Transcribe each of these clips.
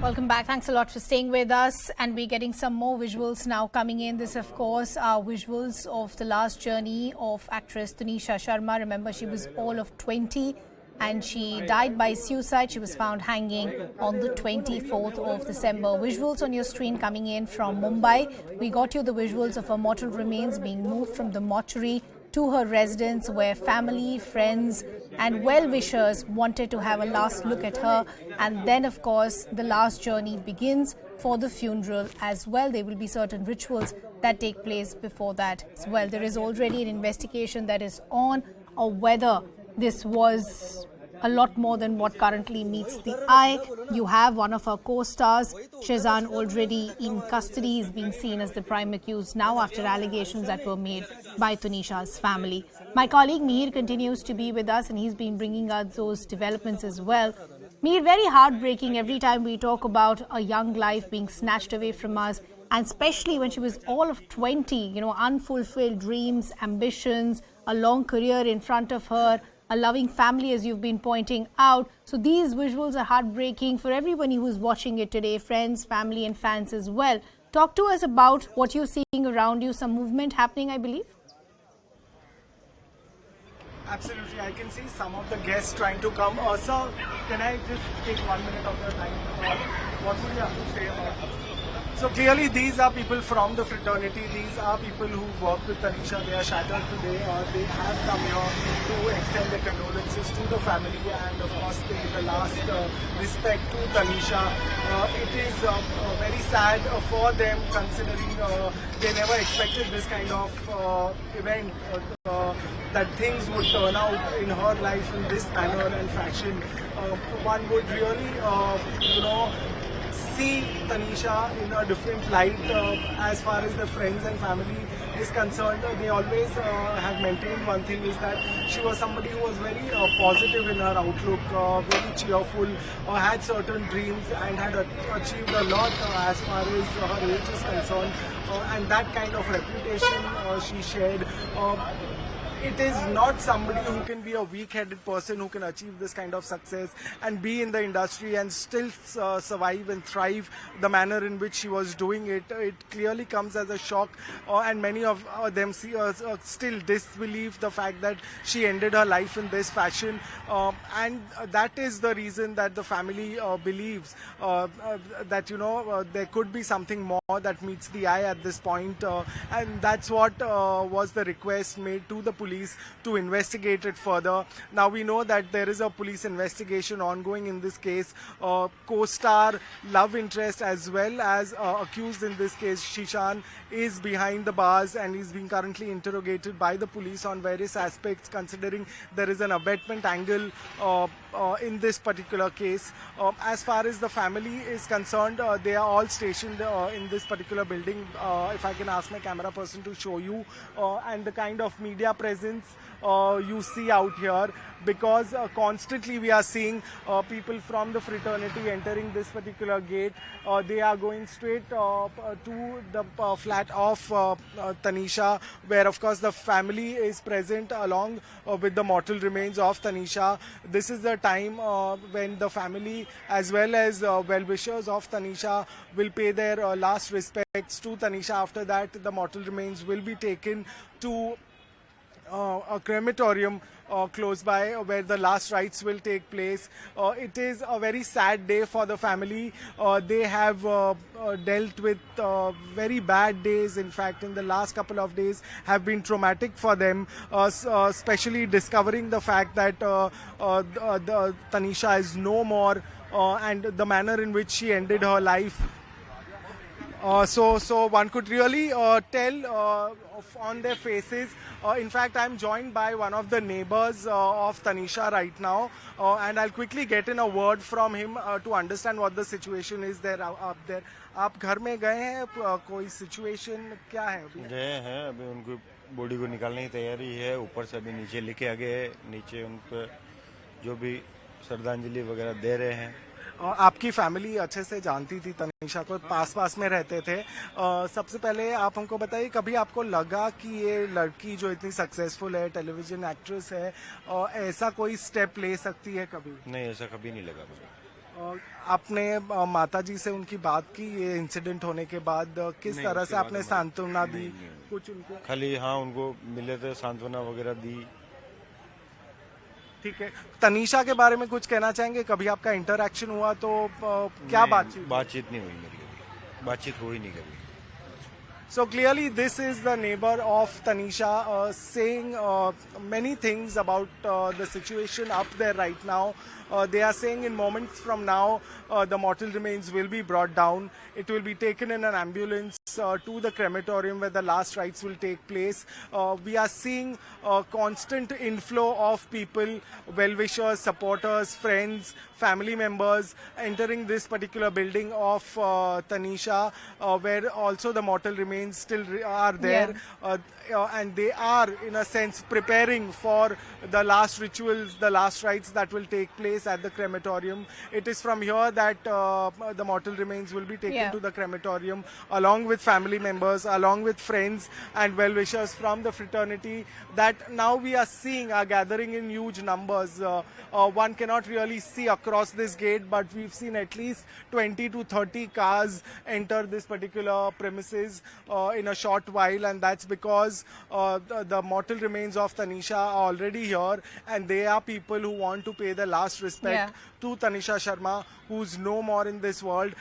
Welcome back. Thanks a lot for staying with us. And we're getting some more visuals now coming in. This, of course, are visuals of the last journey of actress Tunisha Sharma. Remember, she was all of 20 and she died by suicide. She was found hanging on the 24th of December. Visuals on your screen coming in from Mumbai. We got you the visuals of her mortal remains being moved from the mortuary to her residence, where family, friends and well-wishers wanted to have a last look at her. And then, of course, the last journey begins for the funeral as well. There will be certain rituals that take place before that as well. There is already an investigation that is on whether this was a lot more than what currently meets the eye. You have one of our co-stars, Shazan, already in custody. He's being seen as the prime accused now after allegations that were made by Tunisha's family. My colleague Mihir continues to be with us and he's been bringing us those developments as well. Mihir, very heartbreaking every time we talk about a young life being snatched away from us, and especially when she was all of 20, unfulfilled dreams, ambitions, a long career in front of her, a loving family, as you've been pointing out. So these visuals are heartbreaking for everybody who's watching it today, friends, family and fans as well. Talk to us about what you're seeing around you. Some movement happening, I believe. Absolutely, I can see some of the guests trying to come. Sir, can I just take 1 minute of your time? What would you have to say about this? So clearly these are people from the fraternity. These are people who work with Tunisha. They are shattered today. They have come here to extend their condolences to the family and of course pay the last respect to Tunisha. It is very sad for them, considering they never expected this kind of event, that things would turn out in her life in this manner and fashion. One would really see Tunisha in a different light as far as the friends and family is concerned. They always have maintained one thing, is that she was somebody who was very positive in her outlook, very cheerful, had certain dreams and had achieved a lot as far as her age is concerned, and that kind of reputation she shared. It is not somebody who can be a weak-headed person who can achieve this kind of success and be in the industry and still survive and thrive the manner in which she was doing it. It clearly comes as a shock, and many of them still disbelieve the fact that she ended her life in this fashion, and that is the reason that the family believes that there could be something more that meets the eye at this point, and that's what was the request made to the police to investigate it further. Now we know that there is a police investigation ongoing in this case. Co-star, love interest as well as accused in this case, Shishan, is behind the bars and is being currently interrogated by the police on various aspects, considering there is an abetment angle in this particular case. As far as the family is concerned, they are all stationed in this particular building. If I can ask my camera person to show you, and the kind of media presence you see out here, because constantly we are seeing people from the fraternity entering this particular gate. They are going straight to the flat of Tunisha, where of course the family is present along with the mortal remains of Tunisha. This is the time when the family as well as well-wishers of Tunisha will pay their last respects to Tunisha. After that, the mortal remains will be taken to a crematorium close by, where the last rites will take place. It is a very sad day for the family. They have dealt with very bad days. In fact, in the last couple of days have been traumatic for them, especially discovering the fact that the Tunisha is no more, and the manner in which she ended her life. So one could really tell on their faces. In fact, I'm joined by one of the neighbors of Tunisha right now, and I'll quickly get in a word from him to understand what the situation is there up there. आप घर में गए हैं, कोई situation क्या है? गए हैं, अभी उनको बॉडी को निकालने की तैयारी है. ऊपर से अभी नीचे लेके आ गए, नीचे उनको जो भी श्रद्धांजलि वगैरह दे रहे हैं. आपकी फैमिली अच्छे से जानती थी तनीषा को, पास में रहते थे. सबसे पहले आप हमको बताइए, कभी आपको लगा कि ये लड़की जो इतनी सक्सेसफुल है, टेलीविजन एक्ट्रेस है, ऐसा कोई स्टेप ले सकती है? कभी नहीं, ऐसा कभी नहीं लगा मुझे. आपने माता जी से उनकी बात की ये इंसिडेंट होने के बाद किस नहीं, तरह उसके से बाद आपने हमारी- सांत्वना दी नहीं। कुछ उनको? खाली हाँ उनको मिले थे, सांत्वना वगैरह दी। ठीक है, तनीषा के बारे में कुछ कहना चाहेंगे? कभी आपका इंटरैक्शन हुआ तो क्या नहीं, बातचीत हुई? बातचीत नहीं हुई मेरी कभी, बातचीत हुई नहीं कभी। So clearly, this is the neighbor of Tanisha saying many things about the situation up there right now. They are saying in moments from now, the mortal remains will be brought down. It will be taken in an ambulance to the crematorium where the last rites will take place. We are seeing a constant inflow of people, well-wishers, supporters, friends, family members entering this particular building of Tanisha, where also the mortal remains still are there. And they are, in a sense, preparing for the last rituals, the last rites that will take place at the crematorium. It is from here that the mortal remains will be taken to the crematorium, along with family members, along with friends and well-wishers from the fraternity that now we are seeing are gathering in huge numbers. One cannot really see across this gate, but we've seen at least 20 to 30 cars enter this particular premises in a short while, and that's because the mortal remains of Tanisha are already here, and they are people who want to pay the last respect to Tunisha Sharma, who's no more in this world.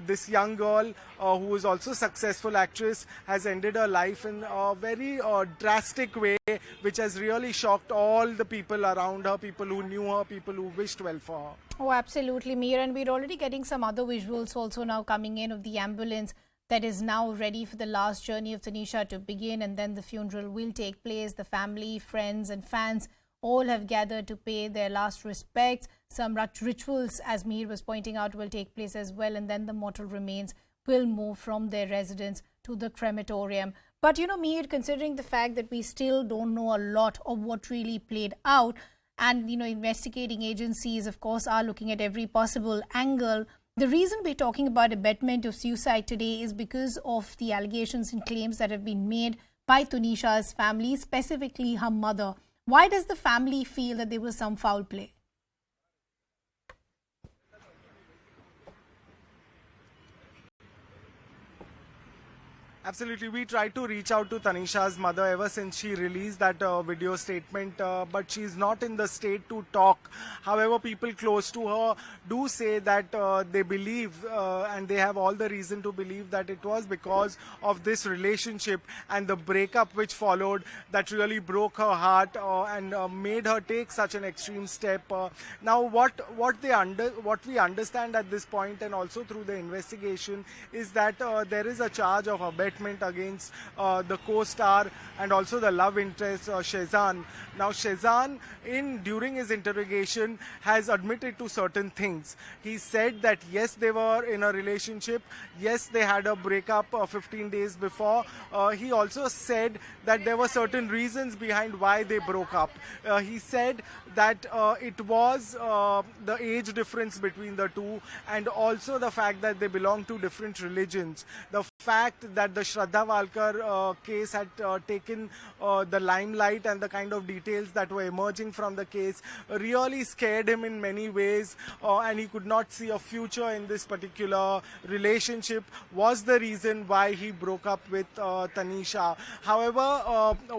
This young girl, who is also a successful actress, has ended her life in a very drastic way, which has really shocked all the people around her, people who knew her, people who wished well for her. Oh, absolutely, Mir. And we're already getting some other visuals also now coming in of the ambulance that is now ready for the last journey of Tanisha to begin, and then the funeral will take place. The family, friends and fans all have gathered to pay their last respects. Some rituals, as Mir was pointing out, will take place as well, and then the mortal remains will move from their residence to the crematorium. But you know, Mir, considering the fact that we still don't know a lot of what really played out, and you know, investigating agencies, of course, are looking at every possible angle. The reason we're talking about abetment of suicide today is because of the allegations and claims that have been made by Tunisha's family, specifically her mother. Why does the family feel that there was some foul play? Absolutely. We tried to reach out to Tanisha's mother ever since she released that video statement, but she's not in the state to talk. However, people close to her do say that they believe and they have all the reason to believe that it was because of this relationship and the breakup which followed that really broke her heart and made her take such an extreme step. Now, what we understand at this point, and also through the investigation, is that there is a charge of abetment against the co-star and also the love interest Shehzan. Now Shehzan, during his interrogation, has admitted to certain things. He said that yes, they were in a relationship, yes, they had a breakup 15 days before. He also said that there were certain reasons behind why they broke up. He said that it was the age difference between the two, and also the fact that they belong to different religions. The fact that the Shraddha Walkar case had taken the limelight, and the kind of details that were emerging from the case really scared him in many ways, and he could not see a future in this particular relationship, was the reason why he broke up with Tanisha. However,